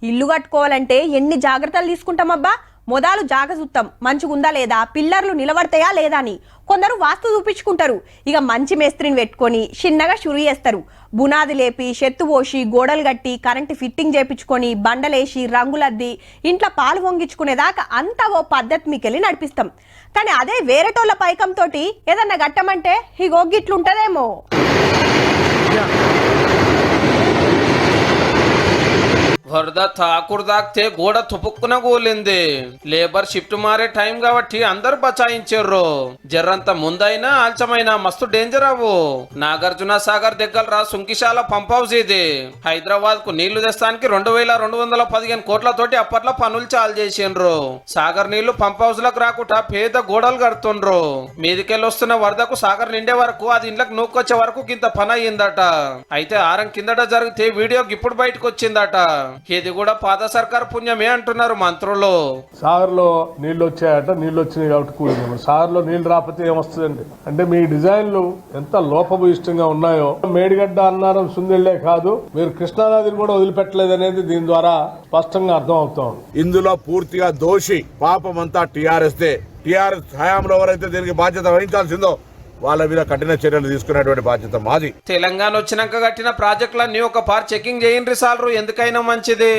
ఇల్లు కట్టుకోవాలంటే ఎన్ని జాగ్రత్తలు తీసుకుంటామబ్బా. మొదలు జాగ చూస్తాం మంచిగుందా లేదా, పిల్లర్లు నిలబడతాయా లేదా అని. కొందరు వాస్తు చూపించుకుంటారు. ఇక మంచి మేస్త్రిని పెట్టుకొని చిన్నగా షురు చేస్తారు. బునాది లేపి షెత్తు పోసి గోడలు కట్టి కరెంటు ఫిట్టింగ్ చేపించుకొని బండలేసి రంగులద్ది ఇంట్లో పాలు పొంగించుకునేదాకా అంతా ఓ పద్ధతి మీకెళ్ళి నడిపిస్తాం. కానీ అదే వేరేటోళ్ళ పైకంతో ఏదన్నా గట్టమంటే ఇగో గిట్లుంటదేమో. వరద తాకుడు తాకితే గోడ తుపుక్కున కూలింది. లేబర్ షిఫ్ట్ మారే టైం కాబట్టి అందరు బచాయించారు. జర్రంత ముందైనా ఆల్చమైనా మస్తు డేంజర్ అవ్వు. నాగార్జున సాగర్ దగ్గర సుంకిశాల పంప్ హౌస్ ఇది. హైదరాబాద్ కు నీళ్లు తెస్తానికి 2215 కోట్లతోటి అప్పట్లో పనులు చాలు చేసిండ్రు. సాగర్ నీళ్లు పంప్ హౌస్ లకు రాకుండా పేద గోడలు కడుతుండ్రు. మీదికెళ్ళి వస్తున్న వరదకు సాగర్ నిండే వరకు అది ఇంట్లోకి నూక్కొచ్చే వరకు కింద పని అయ్యిందట. అయితే ఆరం కిందట జరిగితే వీడియో ఇప్పుడు బయటకు వచ్చిందట. ఇది కూడా పాత సర్కార్ పుణ్యమే అంటున్నారు మంత్రులు. సాగర్ లో నీళ్లు వచ్చాయట, నీళ్లు వచ్చినాయి కాబట్టి కూలింది. సాగర్ లో నీళ్లు రాకపోతే ఏమొస్తుందండి? అంటే మీ డిజైన్లు ఎంత లోపభూయిష్టంగా ఉన్నాయో. మేడిగడ్డ అన్నారం సుందిళ్లే కాదు, మీరు కృష్ణానదిని కూడా వదిలిపెట్టలేదు అనేది దీని ద్వారా స్పష్టంగా అర్థం అవుతాం. ఇందులో పూర్తిగా దోషి పాపమంతా టీఆర్ఎస్ దే. టీఆర్ఎస్ హయాంలో ఎవరైతే దీనికి బాధ్యత వహించాల్సిందో వాళ్ళ మీద కఠిన చర్యలు తీసుకునేటువంటి బాధ్యత మాది. తెలంగాణ వచ్చినాక కట్టిన ప్రాజెక్టులన్నీ ఒక పార్ చెకింగ్ చేయండి సాలరు, ఎందుకైనా మంచిది.